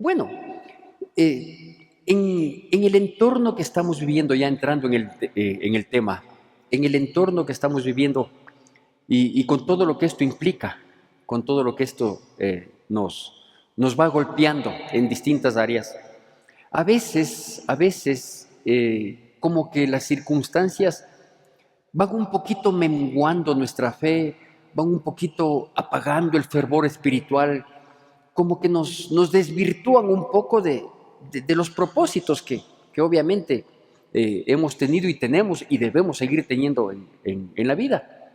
Bueno, en el entorno que estamos viviendo, ya entrando en el tema, en el entorno que estamos viviendo y con todo lo que esto implica, con todo lo que esto nos va golpeando en distintas áreas, a veces, como que las circunstancias van un poquito menguando nuestra fe, van un poquito apagando el fervor espiritual, como que nos desvirtúan un poco de los propósitos que obviamente hemos tenido y tenemos y debemos seguir teniendo en la vida.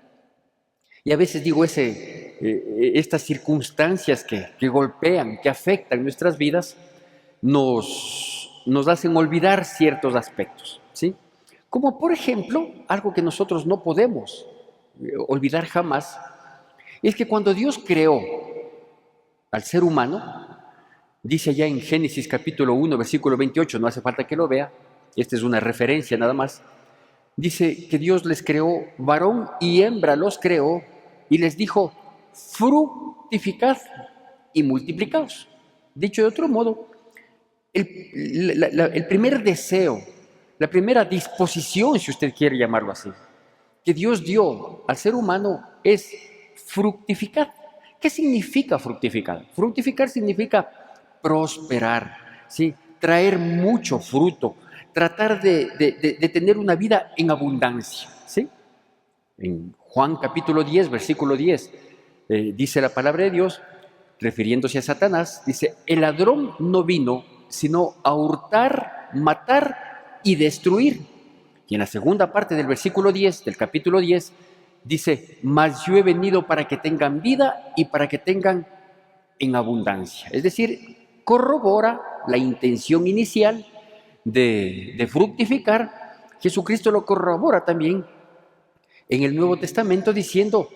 Y a veces digo, estas circunstancias que golpean, que afectan nuestras vidas, nos hacen olvidar ciertos aspectos, ¿sí? Como por ejemplo, algo que nosotros no podemos olvidar jamás, es que cuando Dios creó al ser humano, dice allá en Génesis capítulo 1, versículo 28, no hace falta que lo vea, esta es una referencia nada más, dice que Dios les creó, varón y hembra los creó, y les dijo, fructificad y multiplicaos. Dicho de otro modo, el primer deseo, la primera disposición, si usted quiere llamarlo así, que Dios dio al ser humano es fructificar. ¿Qué significa fructificar? Fructificar significa prosperar, ¿sí? Traer mucho fruto, tratar de tener una vida en abundancia, ¿sí? En Juan capítulo 10, versículo 10, dice la palabra de Dios, refiriéndose a Satanás, dice, el ladrón no vino sino a hurtar, matar y destruir. Y en la segunda parte del versículo 10, del capítulo 10, dice, mas yo he venido para que tengan vida y para que tengan en abundancia. Es decir, corrobora la intención inicial de fructificar. Jesucristo lo corrobora también en el Nuevo Testamento diciendo,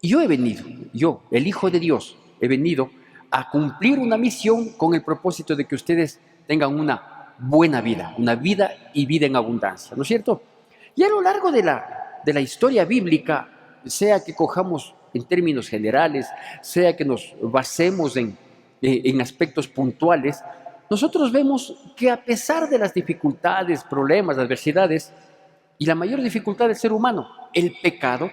yo he venido, yo, el Hijo de Dios, he venido a cumplir una misión con el propósito de que ustedes tengan una vida y vida en abundancia, ¿no es cierto? Y a lo largo de la historia bíblica, sea que cojamos en términos generales, sea que nos basemos en aspectos puntuales, nosotros vemos que a pesar de las dificultades, problemas, adversidades, y la mayor dificultad del ser humano, el pecado,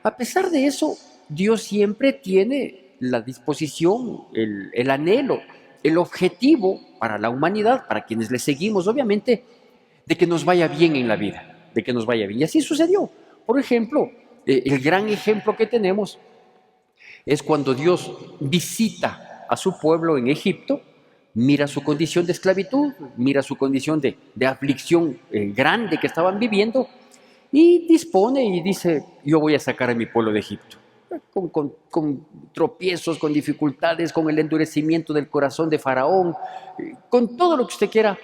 a pesar de eso, Dios siempre tiene la disposición, el anhelo, el objetivo para la humanidad, para quienes le seguimos, obviamente, de que nos vaya bien en la vida, de que nos vaya bien. Y así sucedió. Por ejemplo, el gran ejemplo que tenemos es cuando Dios visita a su pueblo en Egipto, mira su condición de esclavitud, mira su condición de aflicción grande que estaban viviendo y dispone y dice, yo voy a sacar a mi pueblo de Egipto. Con tropiezos, con dificultades, con el endurecimiento del corazón de Faraón, con todo lo que usted quiera,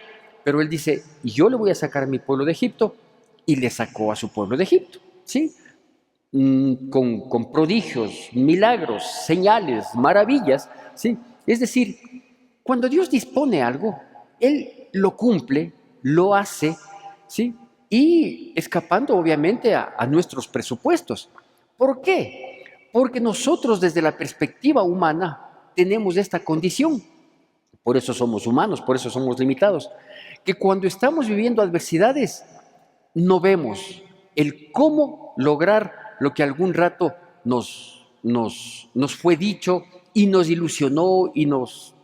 pero él dice, yo le voy a sacar a mi pueblo de Egipto, y le sacó a su pueblo de Egipto, ¿sí? Con prodigios, milagros, señales, maravillas, ¿sí? Es decir, cuando Dios dispone algo, Él lo cumple, lo hace, ¿sí? Y escapando obviamente a nuestros presupuestos. ¿Por qué? Porque nosotros desde la perspectiva humana tenemos esta condición. Por eso somos humanos, por eso somos limitados. Que cuando estamos viviendo adversidades, no vemos el cómo lograr lo que algún rato nos fue dicho y nos ilusionó y nos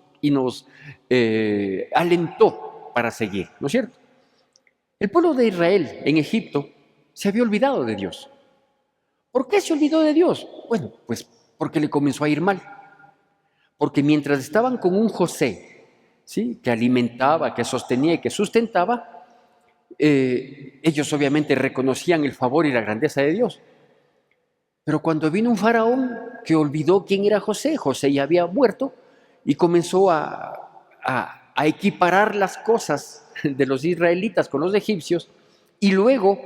alentó para seguir, ¿no es cierto? El pueblo de Israel en Egipto se había olvidado de Dios. ¿Por qué se olvidó de Dios? Bueno, pues porque le comenzó a ir mal. Porque mientras estaban con un José, ¿sí?, que alimentaba, que sostenía y que sustentaba, ellos obviamente reconocían el favor y la grandeza de Dios. Pero cuando vino un faraón que olvidó quién era José, José ya había muerto, y comenzó a equiparar las cosas de los israelitas con los egipcios, y luego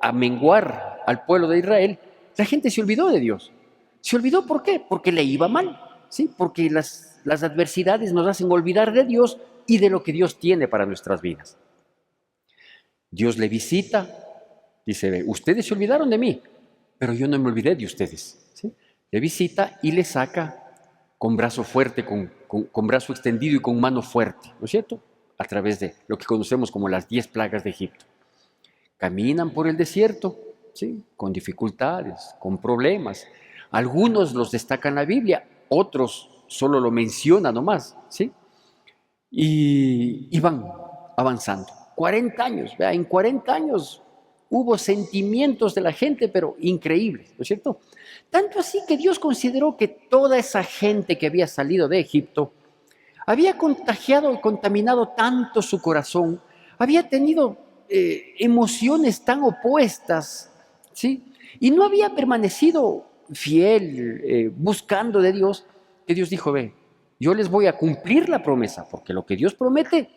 a menguar al pueblo de Israel, la gente se olvidó de Dios. ¿Se olvidó por qué? Porque le iba mal, ¿sí? Porque las adversidades nos hacen olvidar de Dios y de lo que Dios tiene para nuestras vidas. Dios le visita, dice, ustedes se olvidaron de mí, pero yo no me olvidé de ustedes, ¿sí? Le visita y le saca con brazo fuerte, con con brazo extendido y con mano fuerte, ¿no es cierto? A través de lo que conocemos como las 10 plagas de Egipto. Caminan por el desierto, ¿sí? Con dificultades, con problemas. Algunos los destaca en la Biblia, otros solo lo mencionan nomás, ¿sí? Y van avanzando. 40 años, vea, en 40 años hubo sentimientos de la gente, pero increíbles, ¿no es cierto? Tanto así que Dios consideró que toda esa gente que había salido de Egipto había contagiado y contaminado tanto su corazón, había tenido emociones tan opuestas, ¿sí? Y no había permanecido fiel, buscando de Dios, que Dios dijo, ve, yo les voy a cumplir la promesa, porque lo que Dios promete,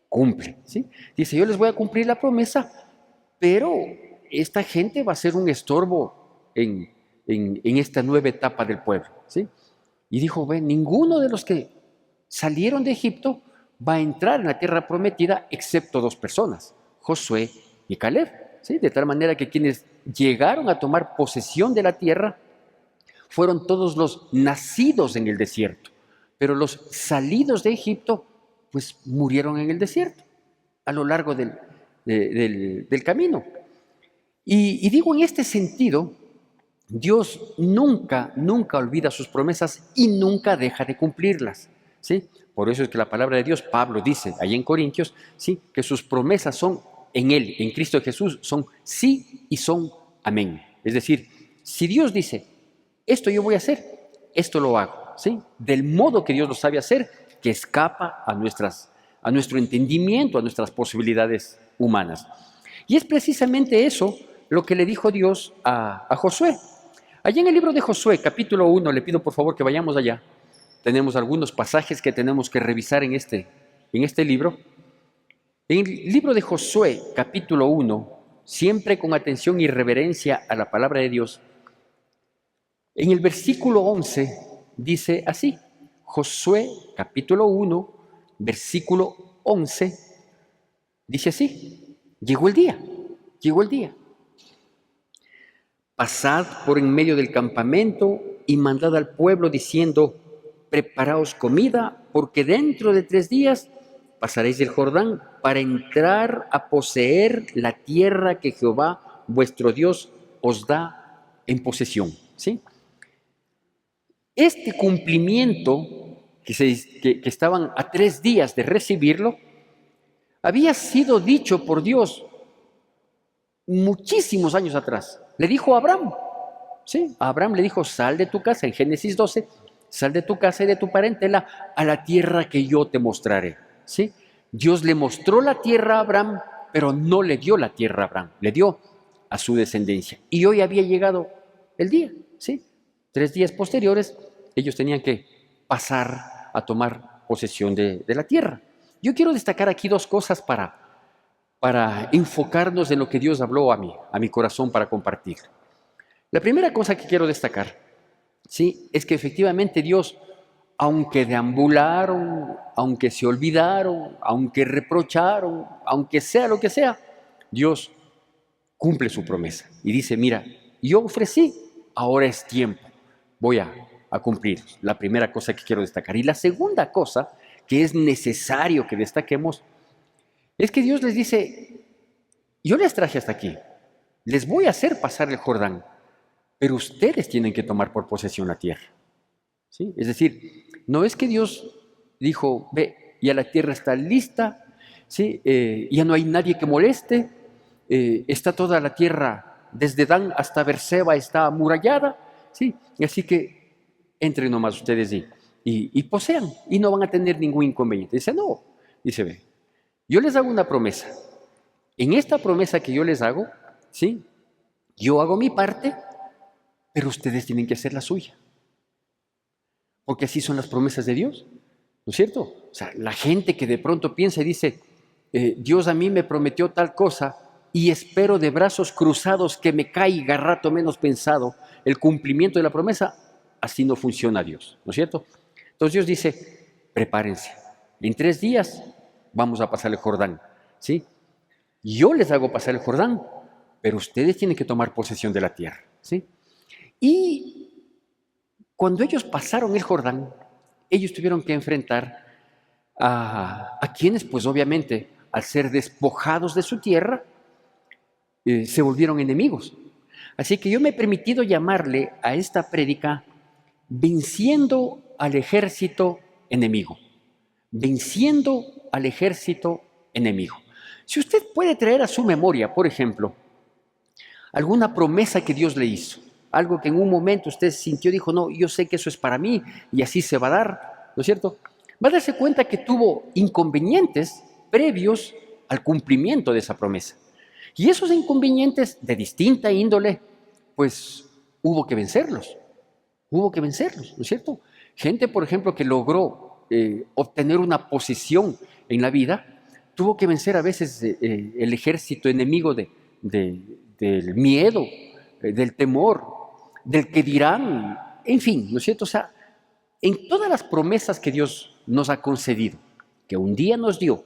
cumple, ¿sí? Dice, yo les voy a cumplir la promesa, pero esta gente va a ser un estorbo en esta nueva etapa del pueblo, ¿sí? Y dijo, ve, ninguno de los que salieron de Egipto va a entrar en la tierra prometida excepto 2 personas, Josué y Caleb, ¿sí? De tal manera que quienes llegaron a tomar posesión de la tierra fueron todos los nacidos en el desierto, pero los salidos de Egipto pues murieron en el desierto a lo largo del camino. Y digo en este sentido, Dios nunca olvida sus promesas y nunca deja de cumplirlas, ¿sí? Por eso es que la palabra de Dios, Pablo dice ahí en Corintios, ¿sí? Que sus promesas son en Él, en Cristo Jesús, son sí y son amén. Es decir, si Dios dice, esto yo voy a hacer, esto lo hago, ¿sí? Del modo que Dios lo sabe hacer, que escapa a nuestro entendimiento, a nuestras posibilidades humanas. Y es precisamente eso lo que le dijo Dios a Josué. Allá en el libro de Josué, capítulo 1, le pido por favor que vayamos allá. Tenemos algunos pasajes que tenemos que revisar en este libro. En el libro de Josué, capítulo 1, siempre con atención y reverencia a la palabra de Dios, en el versículo 11 dice así, Josué, capítulo 1, versículo 11, dice así, llegó el día. Pasad por en medio del campamento y mandad al pueblo diciendo, preparaos comida, porque dentro de 3 días pasaréis el Jordán para entrar a poseer la tierra que Jehová vuestro Dios os da en posesión. ¿Sí? Este cumplimiento, que estaban a 3 días de recibirlo, había sido dicho por Dios muchísimos años atrás. Le dijo a Abraham, ¿sí? A Abraham le dijo, sal de tu casa, en Génesis 12, sal de tu casa y de tu parentela a la tierra que yo te mostraré, ¿sí? Dios le mostró la tierra a Abraham, pero no le dio la tierra a Abraham, le dio a su descendencia. Y hoy había llegado el día, ¿sí? 3 días posteriores, ellos tenían que pasar a tomar posesión de la tierra. Yo quiero destacar aquí 2 cosas para enfocarnos en lo que Dios habló a mi corazón para compartir. La primera cosa que quiero destacar, ¿sí? Es que efectivamente Dios, aunque deambularon, aunque se olvidaron, aunque reprocharon, aunque sea lo que sea, Dios cumple su promesa y dice, mira, yo ofrecí, ahora es tiempo, voy a cumplir. La primera cosa que quiero destacar. Y la segunda cosa que es necesario que destaquemos es que Dios les dice, yo les traje hasta aquí, les voy a hacer pasar el Jordán, pero ustedes tienen que tomar por posesión la tierra. ¿Sí? Es decir, no es que Dios dijo, ve, ya la tierra está lista, ¿sí? Ya no hay nadie que moleste, está toda la tierra, desde Dan hasta Berseba está amurallada, ¿sí? Y así que entren nomás ustedes y posean, y no van a tener ningún inconveniente. Dice, no, dice, ve, yo les hago una promesa. En esta promesa que yo les hago, ¿sí? Yo hago mi parte, pero ustedes tienen que hacer la suya. Porque así son las promesas de Dios, ¿no es cierto? O sea, la gente que de pronto piensa y dice, Dios a mí me prometió tal cosa y espero de brazos cruzados que me caiga rato menos pensado el cumplimiento de la promesa, así no funciona Dios, ¿no es cierto? Entonces Dios dice, prepárense, en 3 días vamos a pasar el Jordán, ¿sí? Yo les hago pasar el Jordán, pero ustedes tienen que tomar posesión de la tierra, ¿sí? Y cuando ellos pasaron el Jordán, ellos tuvieron que enfrentar a quienes, pues obviamente, al ser despojados de su tierra, se volvieron enemigos. Así que yo me he permitido llamarle a esta prédica venciendo al ejército enemigo. Venciendo al ejército enemigo. Si usted puede traer a su memoria, por ejemplo, alguna promesa que Dios le hizo, algo que en un momento usted sintió, dijo, no, yo sé que eso es para mí y así se va a dar, ¿no es cierto? Va a darse cuenta que tuvo inconvenientes previos al cumplimiento de esa promesa. Y esos inconvenientes de distinta índole, pues hubo que vencerlos. Hubo que vencerlos, ¿no es cierto? Gente, por ejemplo, que logró obtener una posición en la vida, tuvo que vencer a veces el ejército enemigo del miedo, del temor, del que dirán, en fin, ¿no es cierto? O sea, en todas las promesas que Dios nos ha concedido, que un día nos dio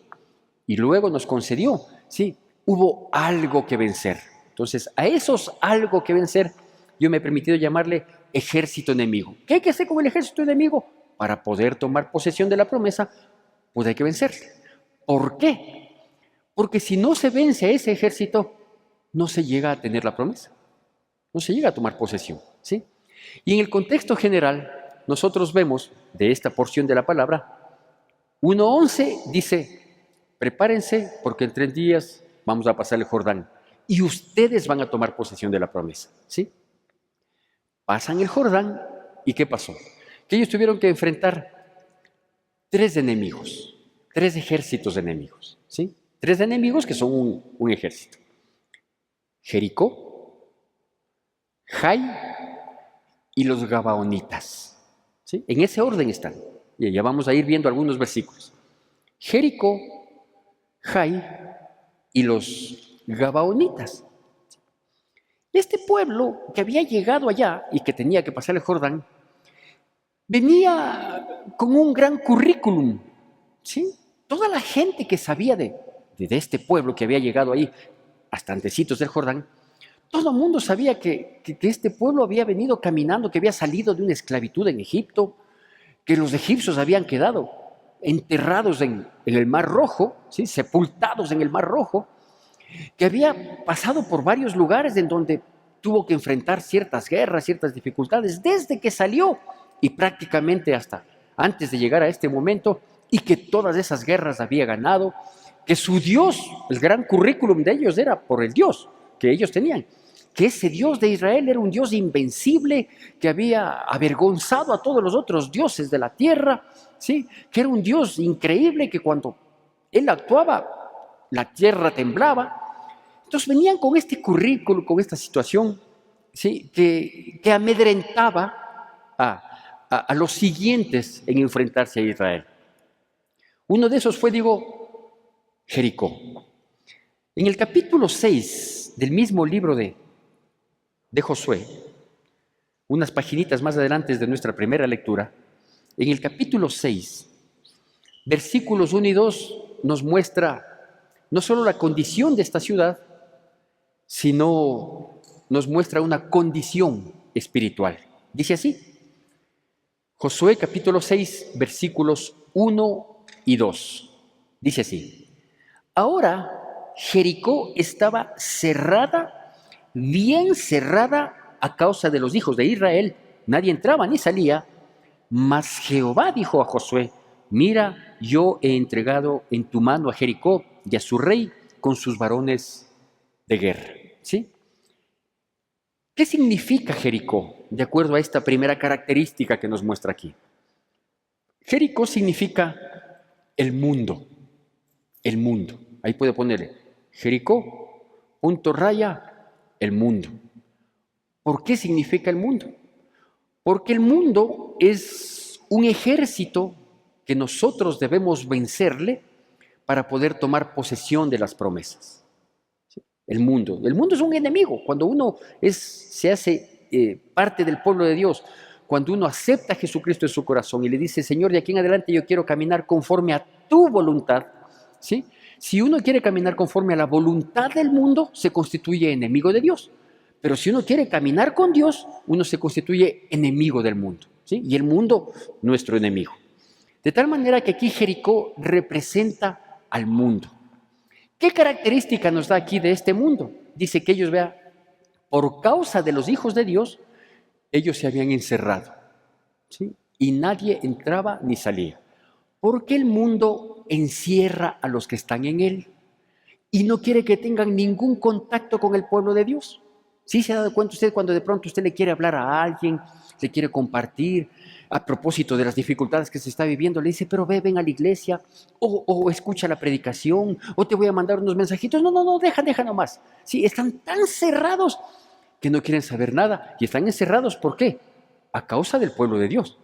y luego nos concedió, ¿sí? Hubo algo que vencer. Entonces, a esos algo que vencer, yo me he permitido llamarle ejército enemigo. ¿Qué hay que hacer con el ejército enemigo? Para poder tomar posesión de la promesa, pues hay que vencerle. ¿Por qué? Porque si no se vence a ese ejército, no se llega a tener la promesa. No se llega a tomar posesión, ¿sí? Y en el contexto general, nosotros vemos de esta porción de la palabra, 1:11 dice, prepárense porque en 3 días vamos a pasar el Jordán y ustedes van a tomar posesión de la promesa, ¿sí? Pasan el Jordán y ¿qué pasó? Que ellos tuvieron que enfrentar 3 enemigos, 3 ejércitos enemigos, ¿sí? 3 enemigos que son un ejército. Jericó, Jai y los Gabaonitas, ¿sí? En ese orden están. Y ya vamos a ir viendo algunos versículos. Jericó, Jai y los Gabaonitas. Este pueblo que había llegado allá y que tenía que pasar el Jordán, venía con un gran currículum, ¿sí? Toda la gente que sabía de este pueblo que había llegado ahí, hasta antecitos del Jordán, todo el mundo sabía que este pueblo había venido caminando, que había salido de una esclavitud en Egipto, que los egipcios habían quedado enterrados en el Mar Rojo, ¿sí? Sepultados en el Mar Rojo, que había pasado por varios lugares en donde tuvo que enfrentar ciertas guerras, ciertas dificultades, desde que salió y prácticamente hasta antes de llegar a este momento, y que todas esas guerras había ganado, que su Dios, el gran currículum de ellos era por el Dios que ellos tenían, que ese Dios de Israel era un Dios invencible, que había avergonzado a todos los otros dioses de la tierra, ¿sí? Que era un Dios increíble, que cuando Él actuaba, la tierra temblaba. Entonces venían con este currículo, con esta situación, ¿sí? que amedrentaba a los siguientes en enfrentarse a Israel. Uno de esos fue, Jericó. En el capítulo 6 del mismo libro de Josué, unas paginitas más adelante de nuestra primera lectura, en el capítulo 6, versículos 1 y 2, nos muestra no solo la condición de esta ciudad, sino nos muestra una condición espiritual. Dice así, Josué capítulo 6, versículos 1 y 2. Dice así, ahora Jericó estaba cerrada, bien cerrada a causa de los hijos de Israel. Nadie entraba ni salía, mas Jehová dijo a Josué, mira, yo he entregado en tu mano a Jericó y a su rey con sus varones de guerra. ¿Sí? ¿Qué significa Jericó? De acuerdo a esta primera característica que nos muestra aquí. Jericó significa el mundo. El mundo. Ahí puede ponerle Jericó, punto raya, el mundo. ¿Por qué significa el mundo? Porque el mundo es un ejército que nosotros debemos vencerle para poder tomar posesión de las promesas. El mundo es un enemigo. Cuando uno se hace parte del pueblo de Dios, cuando uno acepta a Jesucristo en su corazón y le dice, Señor, de aquí en adelante yo quiero caminar conforme a tu voluntad, ¿sí? Si uno quiere caminar conforme a la voluntad del mundo, se constituye enemigo de Dios. Pero si uno quiere caminar con Dios, uno se constituye enemigo del mundo, ¿sí? Y el mundo, nuestro enemigo. De tal manera que aquí Jericó representa al mundo. ¿Qué característica nos da aquí de este mundo? Dice que ellos, vea, por causa de los hijos de Dios, ellos se habían encerrado, ¿sí? Y nadie entraba ni salía. Porque el mundo encierra a los que están en él y no quiere que tengan ningún contacto con el pueblo de Dios. ¿Sí se ha dado cuenta usted cuando de pronto usted le quiere hablar a alguien, le quiere compartir a propósito de las dificultades que se está viviendo? Le dice, pero ven a la iglesia, o escucha la predicación, o te voy a mandar unos mensajitos. No, deja nomás. Sí, están tan cerrados que no quieren saber nada. Y están encerrados, ¿por qué? A causa del pueblo de Dios.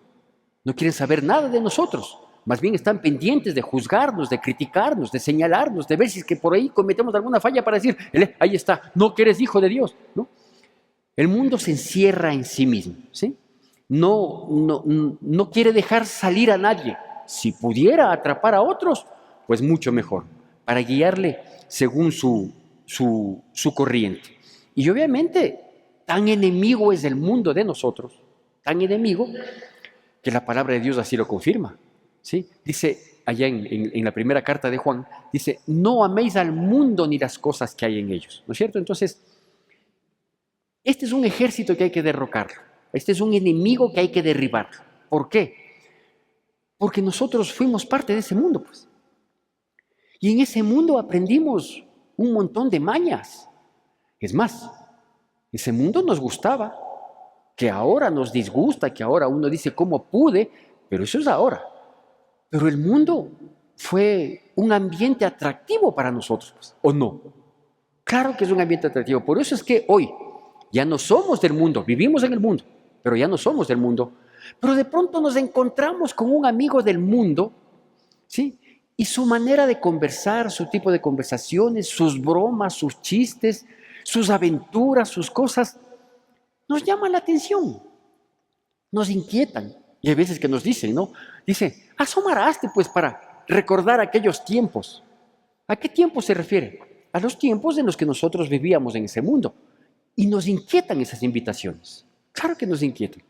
No quieren saber nada de nosotros. Más bien están pendientes de juzgarnos, de criticarnos, de señalarnos, de ver si es que por ahí cometemos alguna falla para decir, ahí está, no que eres hijo de Dios, ¿no? El mundo se encierra en sí mismo, ¿sí? No quiere dejar salir a nadie. Si pudiera atrapar a otros, pues mucho mejor, para guiarle según su corriente. Y obviamente, tan enemigo es el mundo de nosotros, tan enemigo, que la palabra de Dios así lo confirma, ¿sí? Dice allá en la primera carta de Juan, dice, no améis al mundo ni las cosas que hay en ellos, ¿no es cierto? Entonces, este es un ejército que hay que derrocarlo, este es un enemigo que hay que derribarlo. ¿Por qué? Porque nosotros fuimos parte de ese mundo, pues. Y en ese mundo aprendimos un montón de mañas. Es más, ese mundo nos gustaba, que ahora nos disgusta, que ahora uno dice, ¿cómo pude? Pero eso es ahora. Pero el mundo fue un ambiente atractivo para nosotros, pues, ¿o no? Claro que es un ambiente atractivo. Por eso es que hoy ya no somos del mundo, vivimos en el mundo, pero ya no somos del mundo. Pero de pronto nos encontramos con un amigo del mundo, ¿sí? Y su manera de conversar, su tipo de conversaciones, sus bromas, sus chistes, sus aventuras, sus cosas, nos llaman la atención, nos inquietan. Y hay veces que nos dicen, ¿no? Dice, asomaraste pues para recordar aquellos tiempos. ¿A qué tiempo se refiere? A los tiempos en los que nosotros vivíamos en ese mundo. Y nos inquietan esas invitaciones. Claro que nos inquietan,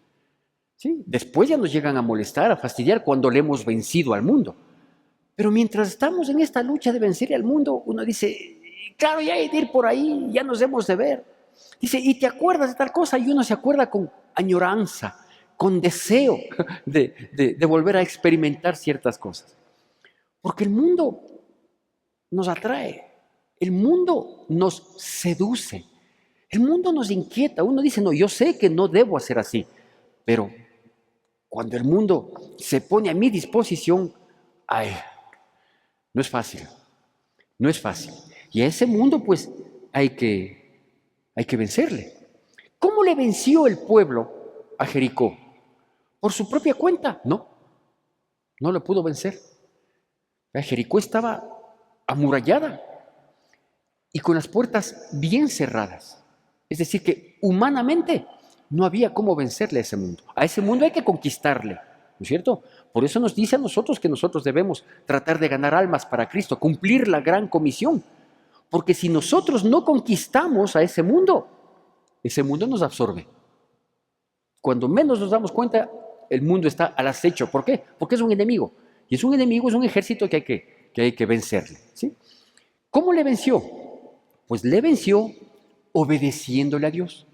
¿sí? Después ya nos llegan a molestar, a fastidiar cuando le hemos vencido al mundo. Pero mientras estamos en esta lucha de vencer al mundo, uno dice, claro, ya hay de ir por ahí, ya nos hemos de ver. Dice, ¿y te acuerdas de tal cosa? Y uno se acuerda con añoranza, con deseo de volver a experimentar ciertas cosas. Porque el mundo nos atrae, el mundo nos seduce, el mundo nos inquieta. Uno dice, no, yo sé que no debo hacer así, pero cuando el mundo se pone a mi disposición, ay, no es fácil, no es fácil. Y a ese mundo pues hay que vencerle. ¿Cómo le venció el pueblo a Jericó? ¿Por su propia cuenta? No lo pudo vencer. Jericó estaba amurallada y con las puertas bien cerradas. Es decir, que humanamente no había cómo vencerle a ese mundo. A ese mundo hay que conquistarle, ¿no es cierto? Por eso nos dice a nosotros que nosotros debemos tratar de ganar almas para Cristo, cumplir la gran comisión. Porque si nosotros no conquistamos a ese mundo nos absorbe. Cuando menos nos damos cuenta, el mundo está al acecho. ¿Por qué? Porque es un enemigo. Y es un enemigo, es un ejército que hay que vencerle, ¿sí? ¿Cómo le venció? Pues le venció obedeciéndole a Dios,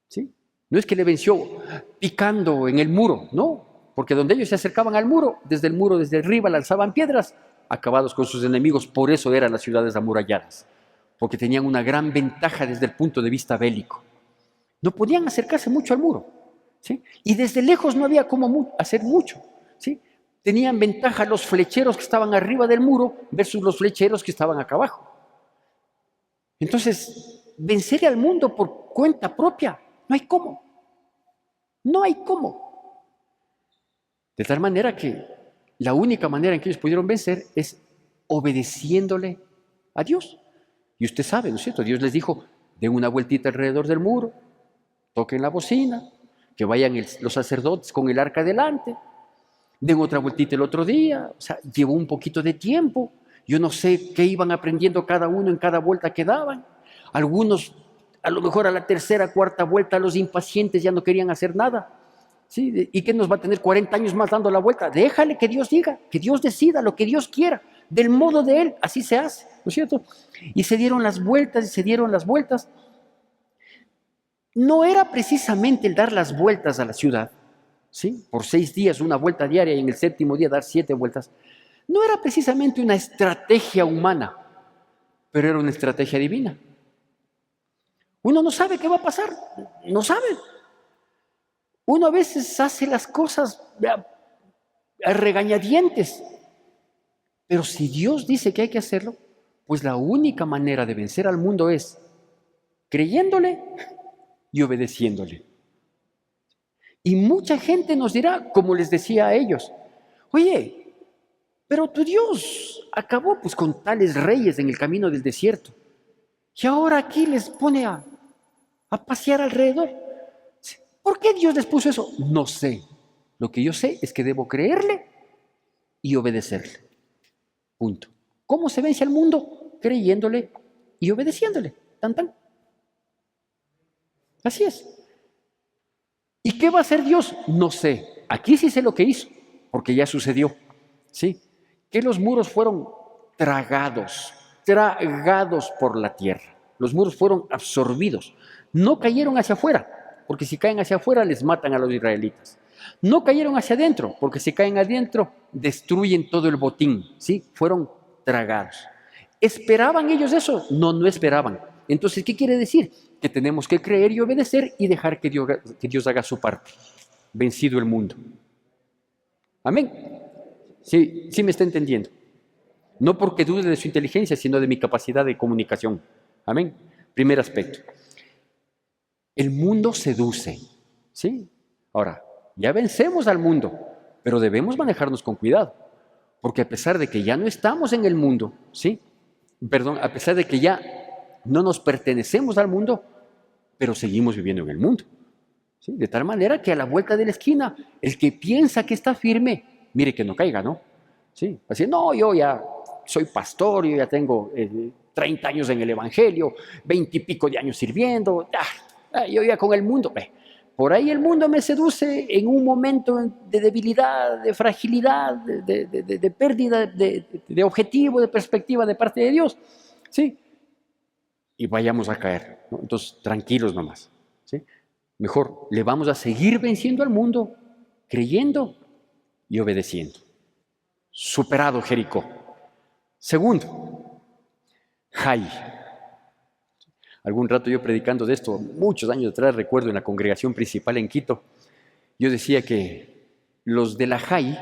¿sí? No es que le venció picando en el muro, no. Porque donde ellos se acercaban al muro, desde arriba lanzaban piedras, acabados con sus enemigos. Por eso eran las ciudades amuralladas, porque tenían una gran ventaja desde el punto de vista bélico. No podían acercarse mucho al muro, ¿sí? Y desde lejos no había cómo hacer mucho, ¿sí? Tenían ventaja los flecheros que estaban arriba del muro versus los flecheros que estaban acá abajo. Entonces, vencer al mundo por cuenta propia, no hay cómo. No hay cómo. De tal manera que la única manera en que ellos pudieron vencer es obedeciéndole a Dios. Y usted sabe, ¿no es cierto? Dios les dijo, den una vueltita alrededor del muro, toquen la bocina, que vayan los sacerdotes con el arca delante, den otra vueltita el otro día. O sea, llevó un poquito de tiempo. Yo no sé qué iban aprendiendo cada uno en cada vuelta que daban. Algunos, a lo mejor a la tercera, cuarta vuelta, los impacientes ya no querían hacer nada. ¿sí? ¿Y que nos va a tener 40 años más dando la vuelta? Déjale que Dios diga, que Dios decida lo que Dios quiera, del modo de Él, así se hace, ¿no es cierto? Y se dieron las vueltas, y se dieron las vueltas. No era precisamente el dar las vueltas a la ciudad, ¿sí? Por 6 días, una vuelta diaria, y en el 7.º día dar 7 vueltas. No era precisamente una estrategia humana, pero era una estrategia divina. Uno no sabe qué va a pasar, no sabe. Uno a veces hace las cosas a regañadientes, pero si Dios dice que hay que hacerlo, pues la única manera de vencer al mundo es creyéndole y obedeciéndole. Y mucha gente nos dirá, como les decía a ellos, oye, pero tu Dios acabó pues con tales reyes en el camino del desierto, y ahora aquí les pone a pasear alrededor. ¿Por qué Dios les puso eso? No sé. Lo que yo sé es que debo creerle y obedecerle. Punto. ¿Cómo se vence al mundo? Creyéndole y obedeciéndole. Tan, tan. Así es. ¿Y qué va a hacer Dios? No sé. Aquí sí sé lo que hizo, porque ya sucedió. ¿Sí? Que los muros fueron tragados por la tierra. Los muros fueron absorbidos. No cayeron hacia afuera, porque si caen hacia afuera les matan a los israelitas. No cayeron hacia adentro, porque si caen adentro destruyen todo el botín. ¿Sí? Fueron tragados. ¿Esperaban ellos eso? No, no esperaban. Entonces, ¿qué quiere decir? Que tenemos que creer y obedecer y dejar que Dios haga su parte. Vencido el mundo. Amén. Sí, sí me está entendiendo. No porque dude de su inteligencia, sino de mi capacidad de comunicación. Amén. Primer aspecto. El mundo seduce. ¿Sí? Ahora, ya vencemos al mundo, pero debemos manejarnos con cuidado. Porque a pesar de que ya no estamos en el mundo, ¿sí? Perdón, a pesar de que ya no nos pertenecemos al mundo, pero seguimos viviendo en el mundo. ¿Sí? De tal manera que a la vuelta de la esquina, el que piensa que está firme, mire que no caiga, ¿no? ¿Sí? Así, no, yo ya soy pastor, yo ya tengo 30 años en el Evangelio, 20 y pico de años sirviendo, yo ya con el mundo. Por ahí el mundo me seduce en un momento de debilidad, de fragilidad, de pérdida de objetivo, de perspectiva de parte de Dios. ¿Sí? Y vayamos a caer, ¿no? Entonces, tranquilos nomás. ¿Sí? Mejor, le vamos a seguir venciendo al mundo, creyendo y obedeciendo. Superado Jericó. Segundo, Jai. Algún rato yo predicando de esto, muchos años atrás, recuerdo en la congregación principal en Quito, yo decía que los de la Jai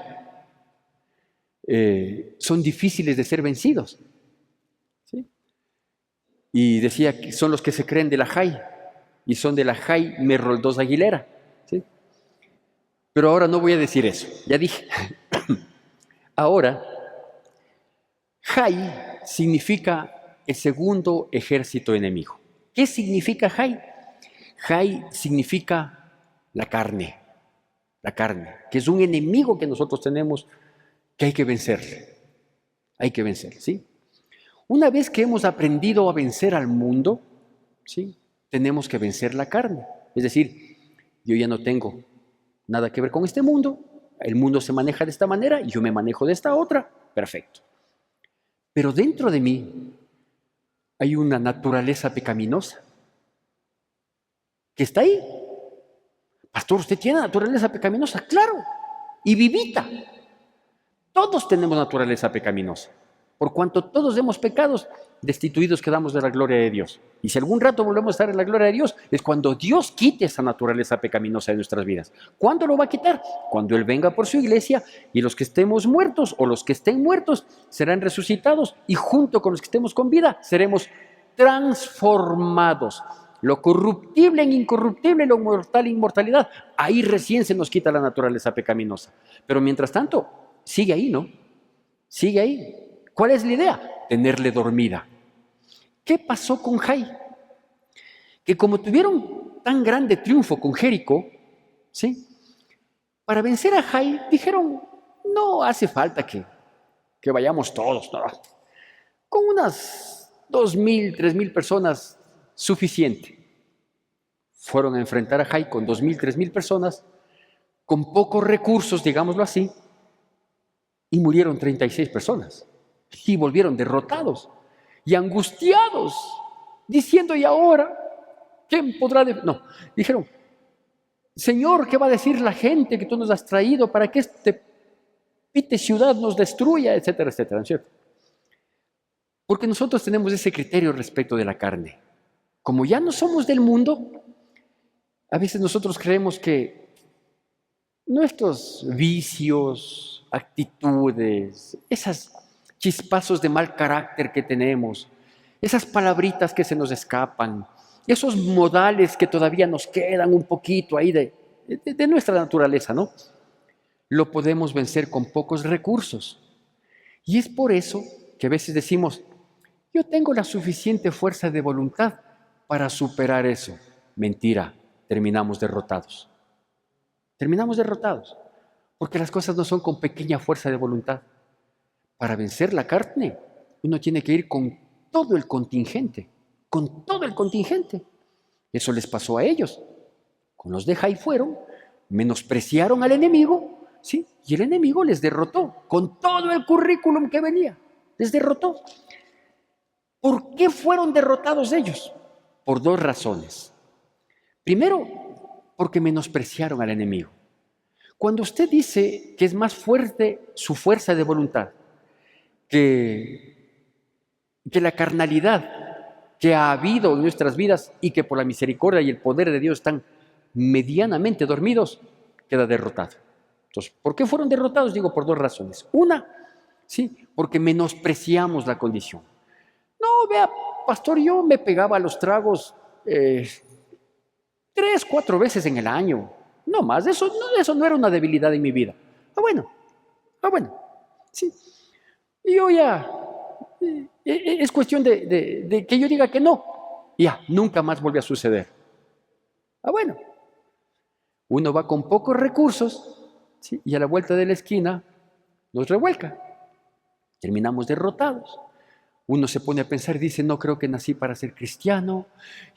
son difíciles de ser vencidos. ¿Sí? Y decía que son los que se creen de la Jai, y son de la Jaime Roldós Aguilera. ¿Sí? Pero ahora no voy a decir eso, ya dije. Ahora, Jai significa el segundo ejército enemigo. ¿Qué significa Jai? Jai significa la carne, que es un enemigo que nosotros tenemos que hay que vencerle. Hay que vencer, ¿sí? Una vez que hemos aprendido a vencer al mundo, ¿sí? Tenemos que vencer la carne. Es decir, yo ya no tengo nada que ver con este mundo, el mundo se maneja de esta manera y yo me manejo de esta otra, perfecto. Pero dentro de mí hay una naturaleza pecaminosa que está ahí. Pastor, ¿usted tiene naturaleza pecaminosa? Claro, y vivita. Todos tenemos naturaleza pecaminosa. Por cuanto todos hemos pecados, destituidos quedamos de la gloria de Dios. Y si algún rato volvemos a estar en la gloria de Dios, es cuando Dios quite esa naturaleza pecaminosa de nuestras vidas. ¿Cuándo lo va a quitar? Cuando Él venga por su iglesia y los que estemos muertos o los que estén muertos serán resucitados y junto con los que estemos con vida seremos transformados. Lo corruptible en incorruptible, lo mortal en inmortalidad. Ahí recién se nos quita la naturaleza pecaminosa. Pero mientras tanto, sigue ahí, ¿no? Sigue ahí. ¿Cuál es la idea? Tenerle dormida. ¿Qué pasó con Jai? Que como tuvieron tan grande triunfo con Jericó, ¿sí? Para vencer a Jai dijeron, no hace falta que vayamos todos, ¿no? Con unas 2.000, 3.000 personas, suficiente. Fueron a enfrentar a Jai con 2.000, 3.000 personas, con pocos recursos, digámoslo así, y murieron 36 personas. Y volvieron derrotados y angustiados, diciendo, ¿y ahora quién podrá? No, dijeron, Señor, ¿qué va a decir la gente que tú nos has traído para que este pite ciudad nos destruya, etcétera, etcétera, ¿no es cierto? Porque nosotros tenemos ese criterio respecto de la carne. Como ya no somos del mundo, a veces nosotros creemos que nuestros vicios, actitudes, esos chispazos de mal carácter que tenemos, esas palabritas que se nos escapan, esos modales que todavía nos quedan un poquito ahí de nuestra naturaleza, ¿no? Lo podemos vencer con pocos recursos. Y es por eso que a veces decimos, yo tengo la suficiente fuerza de voluntad para superar eso. Mentira, terminamos derrotados. Terminamos derrotados, porque las cosas no son con pequeña fuerza de voluntad. Para vencer la carne, uno tiene que ir con todo el contingente, con todo el contingente. Eso les pasó a ellos. Con los de Jai fueron, menospreciaron al enemigo, ¿sí? Y el enemigo les derrotó, con todo el currículum que venía, les derrotó. ¿Por qué fueron derrotados ellos? Por dos razones. Primero, porque menospreciaron al enemigo. Cuando usted dice que es más fuerte su fuerza de voluntad que la carnalidad que ha habido en nuestras vidas y que por la misericordia y el poder de Dios están medianamente dormidos, queda derrotado. Entonces, ¿por qué fueron derrotados? Digo, por dos razones. Una, sí, porque menospreciamos la condición. No, vea, pastor, yo me pegaba a los tragos 3, 4 veces en el año. No más, eso no era una debilidad en mi vida. Bueno, sí. Y yo ya, es cuestión de que yo diga que no. Ya, nunca más vuelve a suceder. Bueno, uno va con pocos recursos, ¿sí? Y a la vuelta de la esquina nos revuelca. Terminamos derrotados. Uno se pone a pensar y dice, no creo que nací para ser cristiano,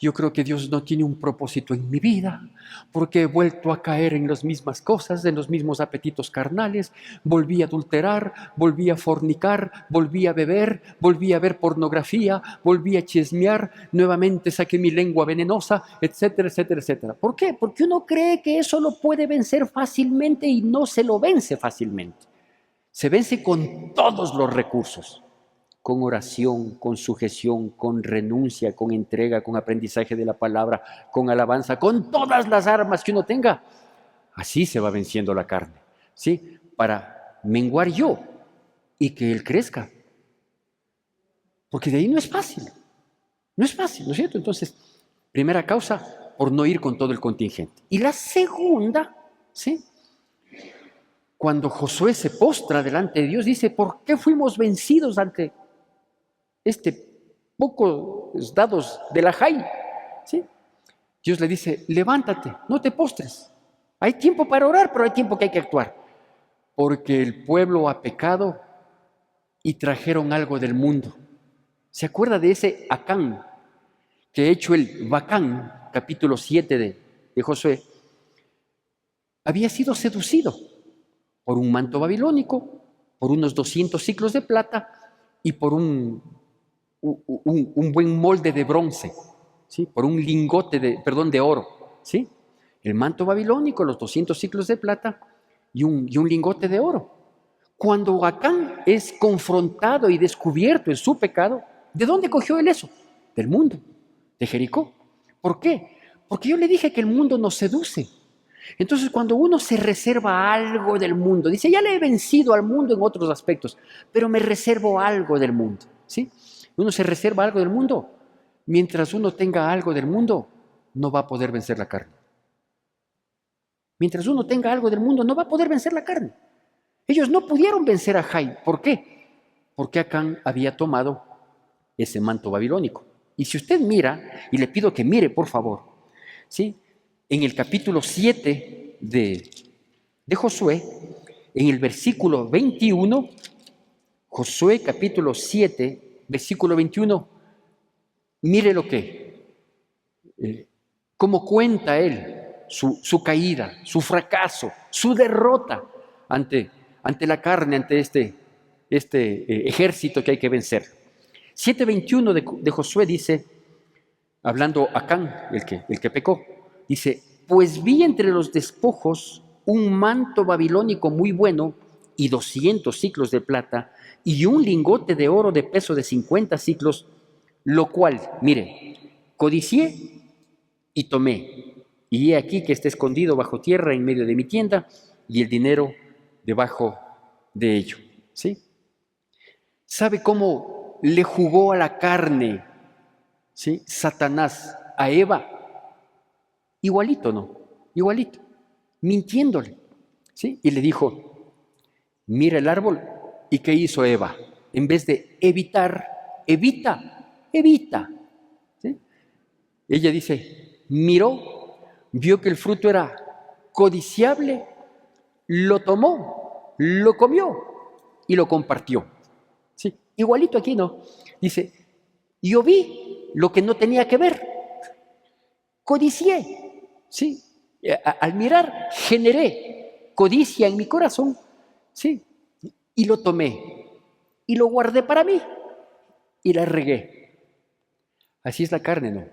yo creo que Dios no tiene un propósito en mi vida, porque he vuelto a caer en las mismas cosas, en los mismos apetitos carnales, volví a adulterar, volví a fornicar, volví a beber, volví a ver pornografía, volví a chismear, nuevamente saqué mi lengua venenosa, etcétera, etcétera, etcétera. ¿Por qué? Porque uno cree que eso lo puede vencer fácilmente y no se lo vence fácilmente. Se vence con todos los recursos. Con oración, con sujeción, con renuncia, con entrega, con aprendizaje de la palabra, con alabanza, con todas las armas que uno tenga. Así se va venciendo la carne, ¿sí? Para menguar yo y que Él crezca. Porque de ahí no es fácil, ¿no es cierto? Entonces, primera causa, por no ir con todo el contingente. Y la segunda, ¿sí? Cuando Josué se postra delante de Dios, dice, ¿por qué fuimos vencidos ante pocos dados de la Jai? ¿Sí? Dios le dice, levántate, no te postres. Hay tiempo para orar, pero hay tiempo que hay que actuar. Porque el pueblo ha pecado y trajeron algo del mundo. ¿Se acuerda de ese Acán que hecho el Bacán, capítulo 7 de Josué? Había sido seducido por un manto babilónico, por unos 200 ciclos de plata y por un buen molde de bronce, ¿sí? Por un lingote de oro, ¿sí? El manto babilónico, los 200 ciclos de plata y un lingote de oro. Cuando Acán es confrontado y descubierto en su pecado, ¿de dónde cogió él eso? Del mundo, de Jericó. ¿Por qué? Porque yo le dije que el mundo nos seduce. Entonces, cuando uno se reserva algo del mundo, dice, ya le he vencido al mundo en otros aspectos, pero me reservo algo del mundo, ¿sí? Uno se reserva algo del mundo. Mientras uno tenga algo del mundo, no va a poder vencer la carne. Mientras uno tenga algo del mundo, no va a poder vencer la carne. Ellos no pudieron vencer a Jai. ¿Por qué? Porque Acán había tomado ese manto babilónico. Y si usted mira, y le pido que mire, por favor, ¿sí? En el capítulo 7 de Josué, en el versículo 21, Josué capítulo 7, versículo 21, mire lo que, cómo cuenta él su caída, su fracaso, su derrota ante la carne, ante este ejército que hay que vencer. 7:21 de Josué dice, hablando Acán, el que pecó, dice, pues vi entre los despojos un manto babilónico muy bueno y 200 siclos de plata y un lingote de oro de peso de 50 siclos, lo cual, mire, codicié y tomé. Y he aquí que está escondido bajo tierra en medio de mi tienda y el dinero debajo de ello. ¿Sí? ¿Sabe cómo le jugó a la carne, ¿sí?, Satanás a Eva? Igualito, ¿no? Igualito, mintiéndole, ¿sí? Y le dijo, mira el árbol. ¿Y qué hizo Eva? En vez de evitar, evita. ¿Sí? Ella dice, miró, vio que el fruto era codiciable, lo tomó, lo comió y lo compartió. ¿Sí? Igualito aquí, ¿no? Dice, yo vi lo que no tenía que ver, codicié, ¿sí? Al mirar, generé codicia en mi corazón, ¿sí? Y lo tomé y lo guardé para mí y la regué. Así es la carne, ¿no?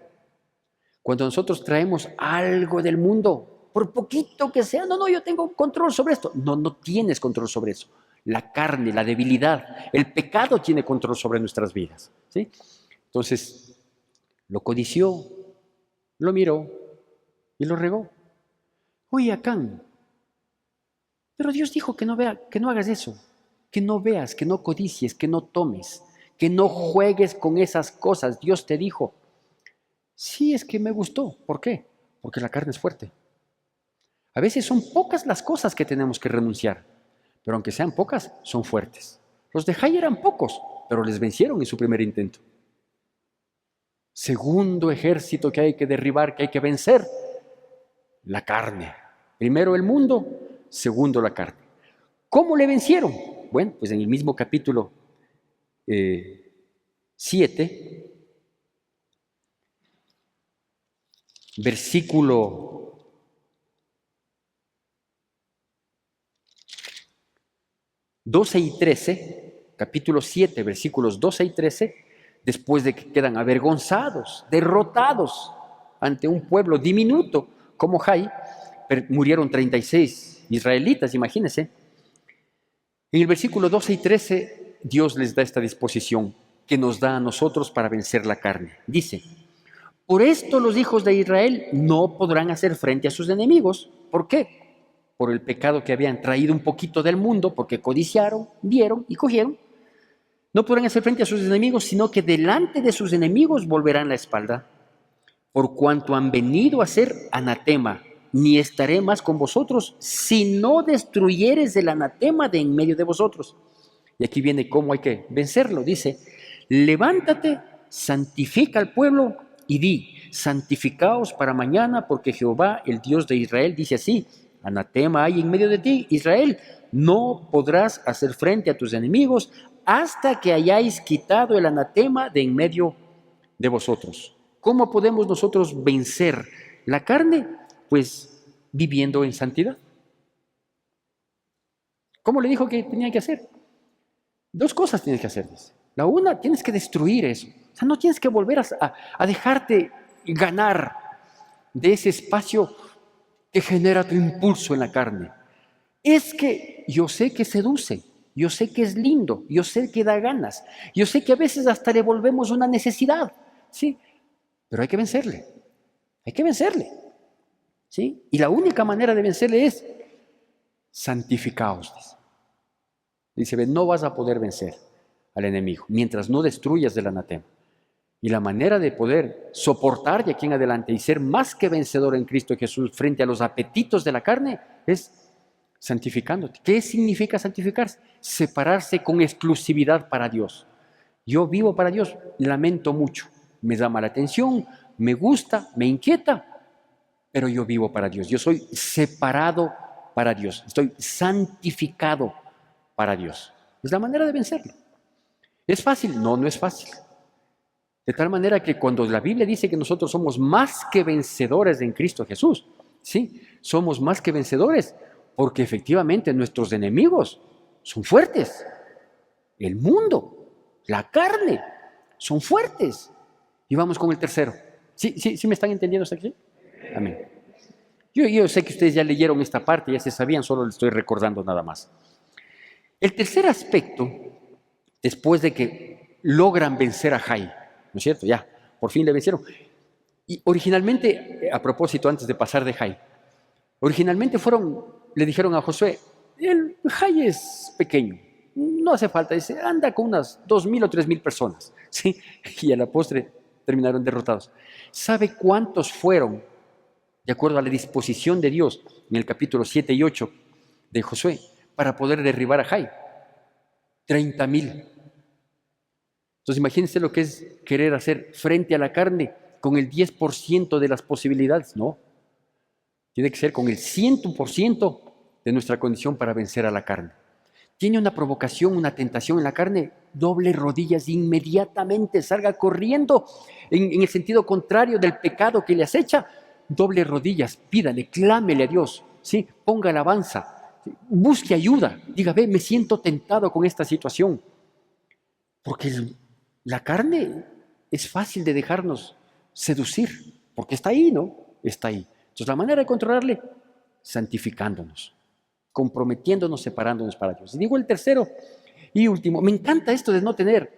Cuando nosotros traemos algo del mundo, por poquito que sea, no, yo tengo control sobre esto. No tienes control sobre eso. La carne, la debilidad, el pecado tiene control sobre nuestras vidas, ¿sí? Entonces, lo codició, lo miró y lo regó. Oye, Acán, pero Dios dijo que no hagas eso, que no veas, que no codicies, que no tomes, que no juegues con esas cosas. Dios te dijo. Sí, es que me gustó. ¿Por qué? Porque la carne es fuerte. A veces son pocas las cosas que tenemos que renunciar, pero aunque sean pocas, son fuertes. Los de Jai eran pocos, pero les vencieron en su primer intento. Segundo ejército que hay que derribar, que hay que vencer, la carne. Primero el mundo, segundo la carne. ¿Cómo le vencieron? Bueno, pues en el mismo capítulo 7, versículo 12 y 13, capítulo 7, versículos 12 y 13, después de que quedan avergonzados, derrotados ante un pueblo diminuto como Jai, murieron 36 israelitas, imagínense. En el versículo 12 y 13, Dios les da esta disposición que nos da a nosotros para vencer la carne. Dice, por esto los hijos de Israel no podrán hacer frente a sus enemigos. ¿Por qué? Por el pecado que habían traído un poquito del mundo, porque codiciaron, vieron y cogieron. No podrán hacer frente a sus enemigos, sino que delante de sus enemigos volverán la espalda. Por cuanto han venido a ser anatema, ni estaré más con vosotros, si no destruyeres el anatema de en medio de vosotros. Y aquí viene cómo hay que vencerlo. Dice, levántate, santifica al pueblo y di, santificaos para mañana, porque Jehová, el Dios de Israel, dice así, anatema hay en medio de ti, Israel, no podrás hacer frente a tus enemigos hasta que hayáis quitado el anatema de en medio de vosotros. ¿Cómo podemos nosotros vencer la carne? Pues viviendo en santidad. ¿Cómo le dijo que tenía que hacer? Dos cosas tienes que hacer. La una, tienes que destruir eso. O sea, no tienes que volver a dejarte ganar de ese espacio que genera tu impulso en la carne. Es que yo sé que seduce, yo sé que es lindo, yo sé que da ganas, yo sé que a veces hasta le volvemos una necesidad, ¿sí? Pero hay que vencerle, ¿sí? Y la única manera de vencerle es santificaos. Dice, no vas a poder vencer al enemigo mientras no destruyas del anatema. Y la manera de poder soportar de aquí en adelante y ser más que vencedor en Cristo Jesús frente a los apetitos de la carne es santificándote. ¿Qué significa santificarse? Separarse con exclusividad para Dios. Yo vivo para Dios, lamento mucho, me llama la atención, me gusta, me inquieta, pero yo vivo para Dios. Yo soy separado para Dios, estoy santificado para Dios. Es la manera de vencerlo. ¿Es fácil? No, no es fácil. De tal manera que cuando la Biblia dice que nosotros somos más que vencedores en Cristo Jesús, Sí, somos más que vencedores, porque efectivamente nuestros enemigos son fuertes. El mundo, la carne, son fuertes. Y vamos con el tercero. ¿Sí me están entendiendo hasta aquí? Amén. Yo sé que ustedes ya leyeron esta parte, ya se sabían, solo les estoy recordando nada más. El tercer aspecto, después de que logran vencer a Jai, ¿no es cierto? Ya, por fin le vencieron. Y originalmente, a propósito, antes de pasar de Jai, originalmente le dijeron a Josué, el Jai es pequeño, no hace falta, dice, anda con unas 2,000 o 3,000 personas, ¿sí? Y a la postre terminaron derrotados. ¿Sabe cuántos fueron, de acuerdo a la disposición de Dios, en el capítulo 7 y 8 de Josué, para poder derribar a Jai? 30,000. Entonces imagínense lo que es querer hacer frente a la carne con el 10% de las posibilidades. No, tiene que ser con el 100% de nuestra condición para vencer a la carne. Tiene una provocación, una tentación en la carne, doble rodillas inmediatamente, salga corriendo en el sentido contrario del pecado que le acecha, doble rodillas, pídale, clámele a Dios, ¿sí? Ponga alabanza, busque ayuda, diga, ve, me siento tentado con esta situación, porque la carne es fácil de dejarnos seducir, porque está ahí, ¿no? Está ahí. Entonces la manera de controlarle, santificándonos, comprometiéndonos, separándonos para Dios. Y digo el tercero y último, me encanta esto de no tener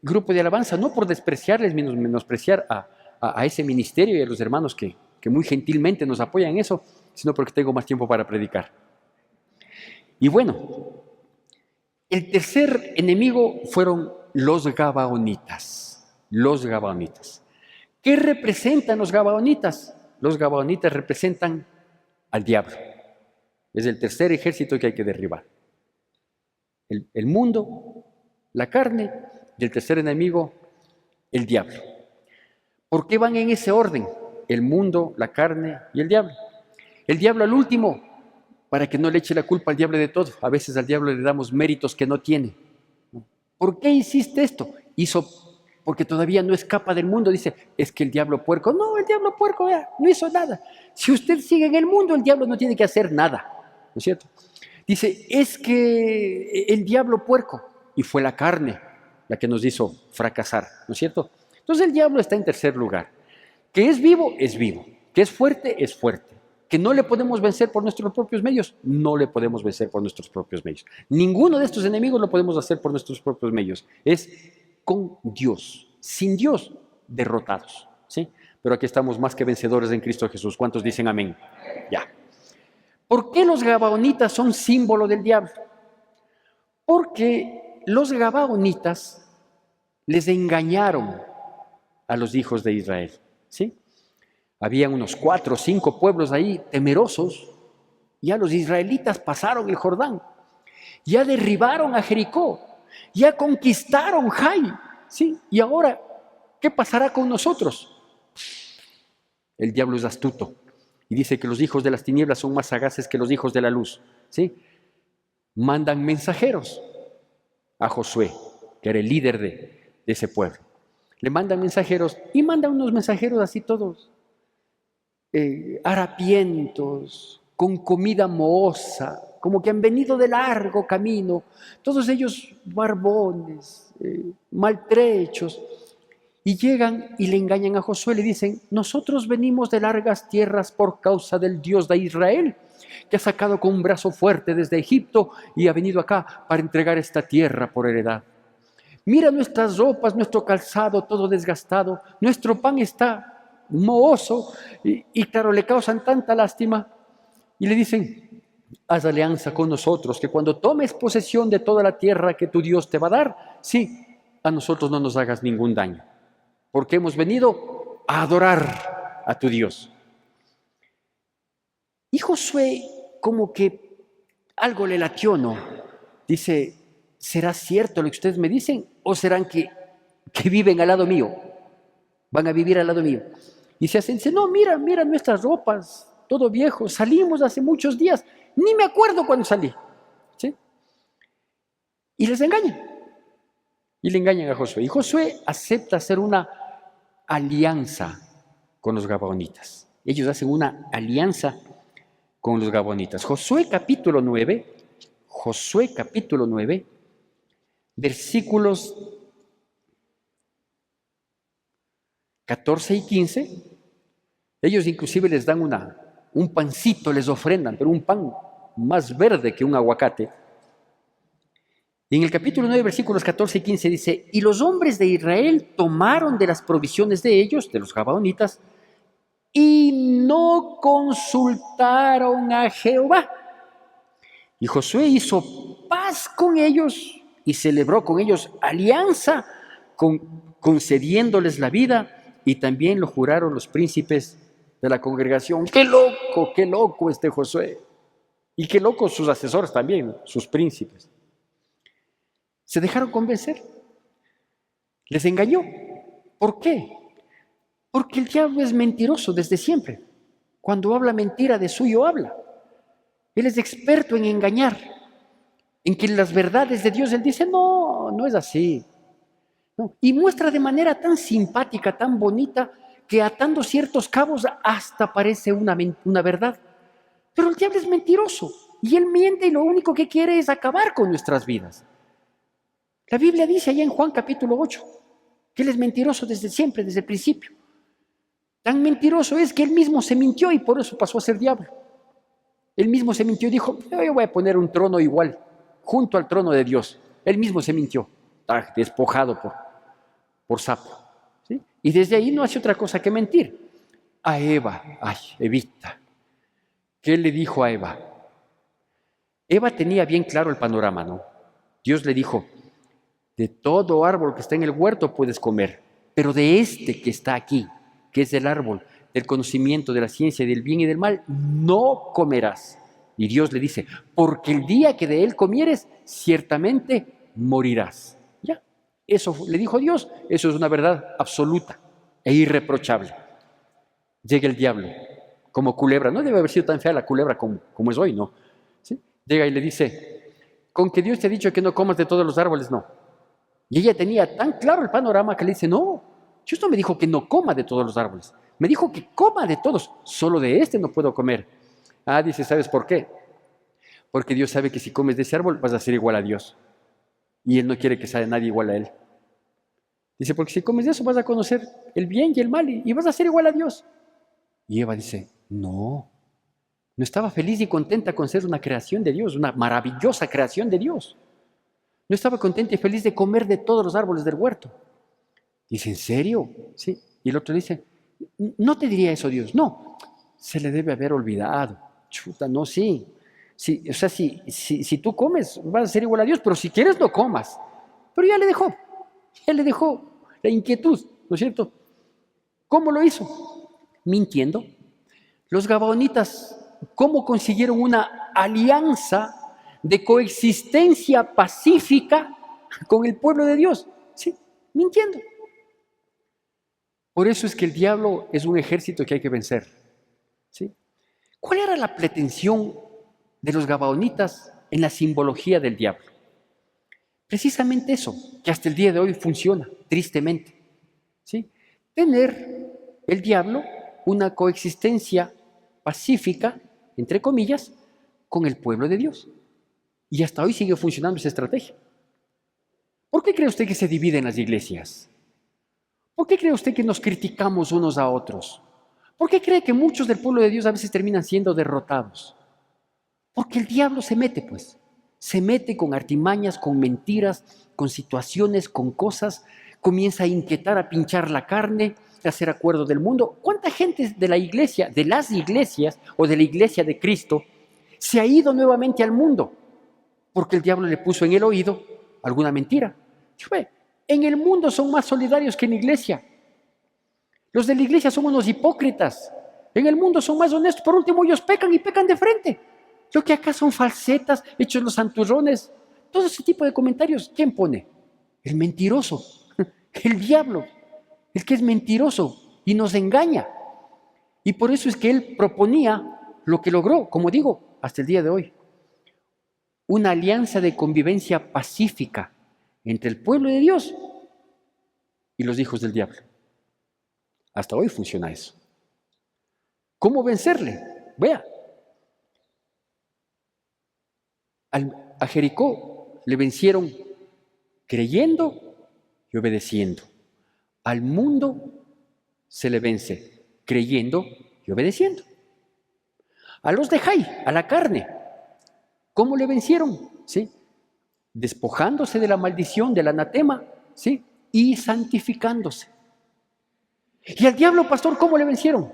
grupo de alabanza, no por despreciarles, menospreciar a ese ministerio y a los hermanos que muy gentilmente nos apoyan en eso, sino porque tengo más tiempo para predicar. Y bueno, el tercer enemigo fueron los Gabaonitas. Los Gabaonitas. ¿Qué representan los Gabaonitas? Los Gabaonitas representan al diablo. Es el tercer ejército que hay que derribar. El mundo, la carne, y el tercer enemigo, el diablo. ¿Por qué van en ese orden? El mundo, la carne y el diablo. El diablo al último, para que no le eche la culpa al diablo de todo. A veces al diablo le damos méritos que no tiene. ¿Por qué hiciste esto? Porque todavía no escapa del mundo. Dice, es que el diablo puerco. No, el diablo puerco no hizo nada. Si usted sigue en el mundo, el diablo no tiene que hacer nada. ¿No es cierto? Dice, es que el diablo puerco. Y fue la carne la que nos hizo fracasar. ¿No es cierto? Entonces el diablo está en tercer lugar. Que es vivo, es vivo. Que es fuerte. Que no le podemos vencer por nuestros propios medios, no le podemos vencer por nuestros propios medios. Ninguno de estos enemigos lo podemos hacer por nuestros propios medios. Es con Dios. Sin Dios, derrotados. ¿Sí? Pero aquí estamos más que vencedores en Cristo Jesús. ¿Cuántos dicen amén? Ya. ¿Por qué los Gabaonitas son símbolo del diablo? Porque los Gabaonitas les engañaron a los hijos de Israel. ¿Sí? Habían unos 4 o 5 pueblos ahí temerosos. Ya los israelitas pasaron el Jordán. Ya derribaron a Jericó. Ya conquistaron Jai. ¿Sí? Y ahora, ¿qué pasará con nosotros? El diablo es astuto. Y dice que los hijos de las tinieblas son más sagaces que los hijos de la luz. ¿Sí? Mandan mensajeros a Josué, que era el líder de ese pueblo. Le mandan mensajeros y mandan unos mensajeros así todos. Harapientos, con comida mohosa, como que han venido de largo camino, todos ellos barbones, maltrechos, y llegan y le engañan a Josué, le dicen, nosotros venimos de largas tierras por causa del Dios de Israel, que ha sacado con un brazo fuerte desde Egipto y ha venido acá para entregar esta tierra por heredad. Mira nuestras ropas, nuestro calzado todo desgastado, nuestro pan está mohoso y claro, le causan tanta lástima y le dicen, haz alianza con nosotros, que cuando tomes posesión de toda la tierra que tu Dios te va a dar, sí, a nosotros no nos hagas ningún daño, porque hemos venido a adorar a tu Dios. Y Josué como que algo le latió, ¿no? Dice, ¿será cierto lo que ustedes me dicen o serán que viven al lado mío? Van a vivir al lado mío. Y se hacen, dice, no, mira nuestras ropas, todo viejo, salimos hace muchos días, ni me acuerdo cuándo salí. ¿Sí? Y les engañan. Y le engañan a Josué. Y Josué acepta hacer una alianza con los Gabaonitas. Ellos hacen una alianza con los Gabonitas. Josué capítulo 9, versículos 14 y 15. Ellos inclusive les dan un pancito, les ofrendan, pero un pan más verde que un aguacate. Y en el capítulo 9, versículos 14 y 15 dice: y los hombres de Israel tomaron de las provisiones de ellos, de los Gabaonitas, y no consultaron a Jehová. Y Josué hizo paz con ellos y celebró con ellos alianza, concediéndoles la vida, y también lo juraron los príncipes de la congregación. Qué loco este Josué! Y qué locos sus asesores también, sus príncipes. Se dejaron convencer. Les engañó. ¿Por qué? Porque el diablo es mentiroso desde siempre. Cuando habla mentira, de suyo habla. Él es experto en engañar, en que las verdades de Dios, él dice, no, no es así. No. Y muestra de manera tan simpática, tan bonita, que atando ciertos cabos hasta parece una verdad. Pero el diablo es mentiroso y él miente y lo único que quiere es acabar con nuestras vidas. La Biblia dice allá en Juan capítulo 8 que él es mentiroso desde siempre, desde el principio. Tan mentiroso es que él mismo se mintió y por eso pasó a ser diablo. Él mismo se mintió y dijo, yo voy a poner un trono igual, junto al trono de Dios. Él mismo se mintió, despojado por sapo. ¿Sí? Y desde ahí no hace otra cosa que mentir. A Eva, Evita, ¿qué le dijo a Eva? Eva tenía bien claro el panorama, ¿no? Dios le dijo, de todo árbol que está en el huerto puedes comer, pero de este que está aquí, que es el árbol del conocimiento de la ciencia del bien y del mal, no comerás. Y Dios le dice, porque el día que de él comieres, ciertamente morirás. Ya, eso le dijo Dios, eso es una verdad absoluta e irreprochable. Llega el diablo, como culebra, no debe haber sido tan fea la culebra como es hoy, ¿no? ¿Sí? Llega y le dice, con que Dios te ha dicho que no comas de todos los árboles, no. Y ella tenía tan claro el panorama que le dice, no, Dios no me dijo que no coma de todos los árboles, me dijo que coma de todos, solo de este no puedo comer. Ah, dice, ¿sabes por qué? Porque Dios sabe que si comes de ese árbol vas a ser igual a Dios. Y Él no quiere que sea nadie igual a Él. Dice, porque si comes de eso vas a conocer el bien y el mal y vas a ser igual a Dios. Y Eva dice, no estaba feliz y contenta con ser una creación de Dios, una maravillosa creación de Dios. No estaba contenta y feliz de comer de todos los árboles del huerto. Dice, ¿en serio? Sí. Y el otro dice, no te diría eso Dios. No, se le debe haber olvidado. Chuta, no, sí. Sí, o sea, si tú comes, vas a ser igual a Dios, pero si quieres no comas. Pero ya le dejó la inquietud, ¿no es cierto? ¿Cómo lo hizo? Mintiendo. Los gabaonitas, ¿cómo consiguieron una alianza de coexistencia pacífica con el pueblo de Dios? Sí, mintiendo. Por eso es que el diablo es un ejército que hay que vencer. ¿Sí? ¿Cuál era la pretensión de los gabaonitas en la simbología del diablo? Precisamente eso, que hasta el día de hoy funciona, tristemente. ¿Sí? Tener el diablo una coexistencia pacífica, entre comillas, con el pueblo de Dios. Y hasta hoy sigue funcionando esa estrategia. ¿Por qué cree usted que se dividen las iglesias? ¿Por qué cree usted que nos criticamos unos a otros? ¿Por qué cree que muchos del pueblo de Dios a veces terminan siendo derrotados? Porque el diablo se mete, pues. Se mete con artimañas, con mentiras, con situaciones, con cosas. Comienza a inquietar, a pinchar la carne, a hacer acuerdo del mundo. ¿Cuánta gente de la iglesia, de las iglesias o de la iglesia de Cristo, se ha ido nuevamente al mundo? Porque el diablo le puso en el oído alguna mentira. En el mundo son más solidarios que en la iglesia. Los de la iglesia son unos hipócritas. En el mundo son más honestos. Por último, ellos pecan y pecan de frente. Lo que acá son falsetas, hechos los santurrones. Todo ese tipo de comentarios, ¿quién pone? El mentiroso, el diablo, el que es mentiroso y nos engaña. Y por eso es que él proponía lo que logró, como digo, hasta el día de hoy. Una alianza de convivencia pacífica entre el pueblo de Dios y los hijos del diablo. Hasta hoy funciona eso. ¿Cómo vencerle? Vea, a Jericó le vencieron creyendo y obedeciendo. Al mundo se le vence creyendo y obedeciendo. A los de Jai, a la carne, ¿cómo le vencieron? ¿Sí? Despojándose de la maldición, del anatema, ¿sí? Y santificándose. ¿Y al diablo, pastor, cómo le vencieron?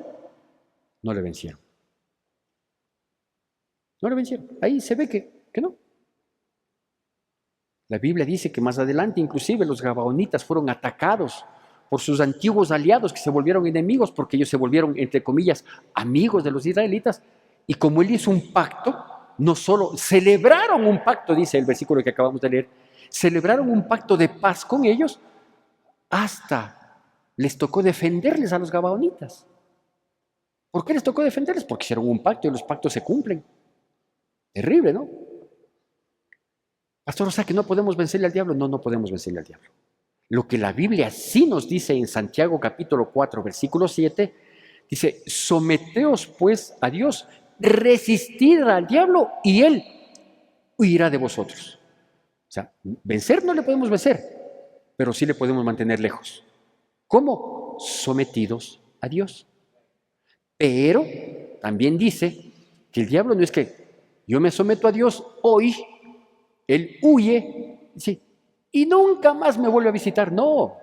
No le vencieron. No le vencieron. Ahí se ve que no. La Biblia dice que más adelante inclusive los gabaonitas fueron atacados por sus antiguos aliados que se volvieron enemigos porque ellos se volvieron, entre comillas, amigos de los israelitas. Y como él hizo un pacto, no solo celebraron un pacto, dice el versículo que acabamos de leer, celebraron un pacto de paz con ellos, hasta les tocó defenderles a los gabaonitas. ¿Por qué les tocó defenderles? Porque hicieron un pacto y los pactos se cumplen. Terrible, ¿no? Pastor, o sea que no podemos vencerle al diablo. No, no podemos vencerle al diablo. Lo que la Biblia sí nos dice en Santiago capítulo 4, versículo 7, dice, someteos pues a Dios, resistid al diablo y él huirá de vosotros. O sea, vencer no le podemos vencer, pero sí le podemos mantener lejos. ¿Cómo? Sometidos a Dios. Pero también dice que el diablo no es que yo me someto a Dios hoy, él huye, sí, y nunca más me vuelve a visitar. No.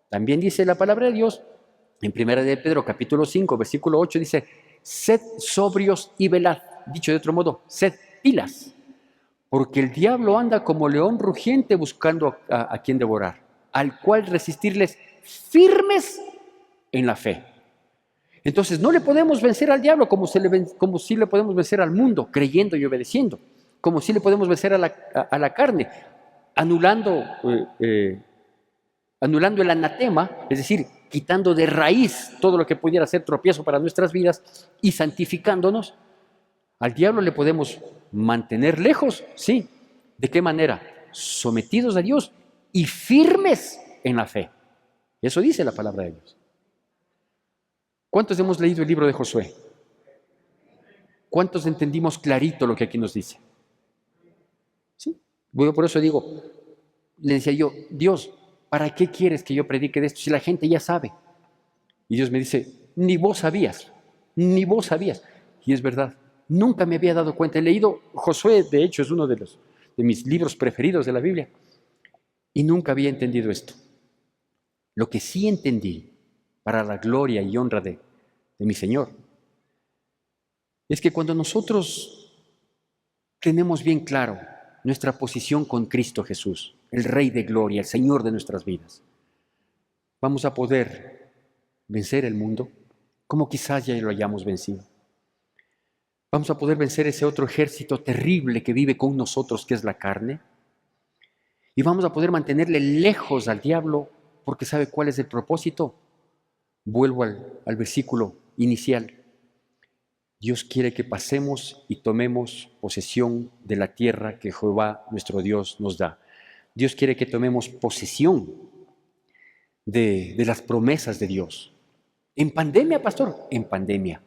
También dice la palabra de Dios, en 1 de Pedro, capítulo 5, versículo 8, dice, sed sobrios y velad. Dicho de otro modo, sed pilas, porque el diablo anda como león rugiente buscando a quien devorar, al cual resistirles firmes en la fe. Entonces, no le podemos vencer al diablo como sí le podemos vencer al mundo, creyendo y obedeciendo. Como sí le podemos vencer a la carne, anulando el anatema, es decir, quitando de raíz todo lo que pudiera ser tropiezo para nuestras vidas y santificándonos. Al diablo le podemos mantener lejos, sí. ¿De qué manera? Sometidos a Dios y firmes en la fe. Eso dice la palabra de Dios. ¿Cuántos hemos leído el libro de Josué? ¿Cuántos entendimos clarito lo que aquí nos dice? ¿Sí? Bueno, por eso digo, le decía yo, Dios, ¿para qué quieres que yo predique de esto si la gente ya sabe? Y Dios me dice, ni vos sabías. Y es verdad, nunca me había dado cuenta. He leído Josué, de hecho, es uno de mis libros preferidos de la Biblia, y nunca había entendido esto. Lo que sí entendí, para la gloria y honra de mi Señor, es que cuando nosotros tenemos bien claro nuestra posición con Cristo Jesús, el Rey de Gloria, el Señor de nuestras vidas, vamos a poder vencer el mundo como quizás ya lo hayamos vencido. Vamos a poder vencer ese otro ejército terrible que vive con nosotros, que es la carne, y vamos a poder mantenerle lejos al diablo, porque ¿sabe cuál es el propósito? Vuelvo al versículo inicial. Dios quiere que pasemos y tomemos posesión de la tierra que Jehová nuestro Dios nos da. Dios quiere que tomemos posesión de las promesas de Dios. En pandemia, pastor, en pandemia.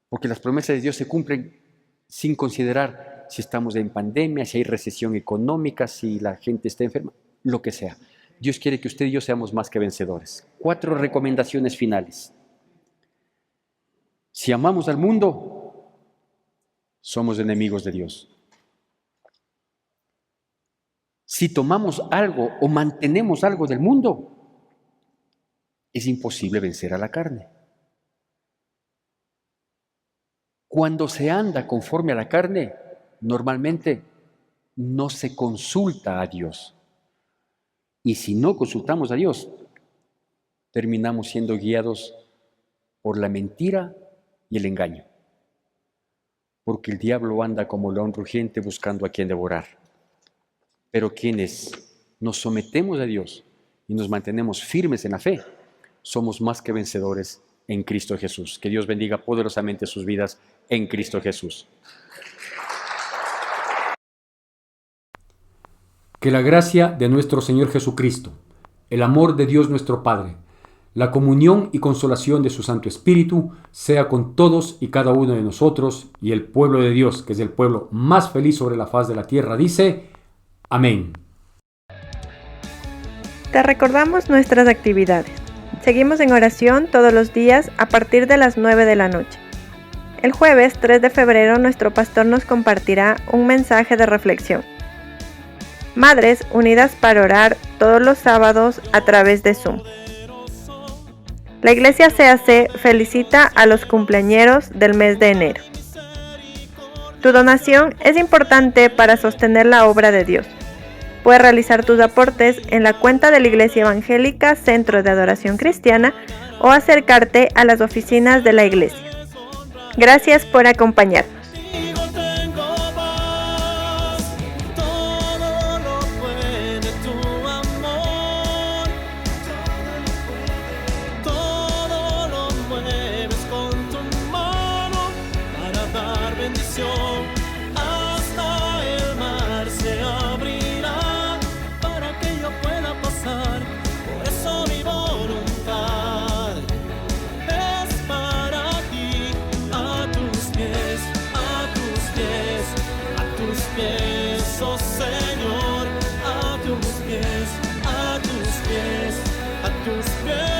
Porque las promesas de Dios se cumplen sin considerar si estamos en pandemia, si hay recesión económica, si la gente está enferma, lo que sea. Dios quiere que usted y yo seamos más que vencedores. 4 recomendaciones finales. Si amamos al mundo, somos enemigos de Dios. Si tomamos algo o mantenemos algo del mundo, es imposible vencer a la carne. Cuando se anda conforme a la carne, normalmente no se consulta a Dios. Y si no consultamos a Dios, terminamos siendo guiados por la mentira y el engaño. Porque el diablo anda como león rugiente buscando a quien devorar. Pero quienes nos sometemos a Dios y nos mantenemos firmes en la fe, somos más que vencedores en Cristo Jesús. Que Dios bendiga poderosamente sus vidas en Cristo Jesús. Que la gracia de nuestro Señor Jesucristo, el amor de Dios nuestro Padre, La comunión y consolación de su Santo Espíritu sea con todos y cada uno de nosotros, y el pueblo de Dios, que es el pueblo más feliz sobre la faz de la tierra, dice: Amén. Te recordamos nuestras actividades. Seguimos en oración todos los días a partir de las 9 de la noche. El jueves 3 de febrero nuestro pastor nos compartirá un mensaje de reflexión. Madres unidas para orar todos los sábados a través de Zoom. La Iglesia CAC felicita a los cumpleañeros del mes de enero. Tu donación es importante para sostener la obra de Dios. Puedes realizar tus aportes en la cuenta de la Iglesia Evangélica Centro de Adoración Cristiana o acercarte a las oficinas de la Iglesia. Gracias por acompañarnos. Hasta el mar se abrirá para que yo pueda pasar. Por eso mi voluntad es para ti, a tus pies, a tus pies, a tus pies, oh Señor, a tus pies, a tus pies, a tus pies.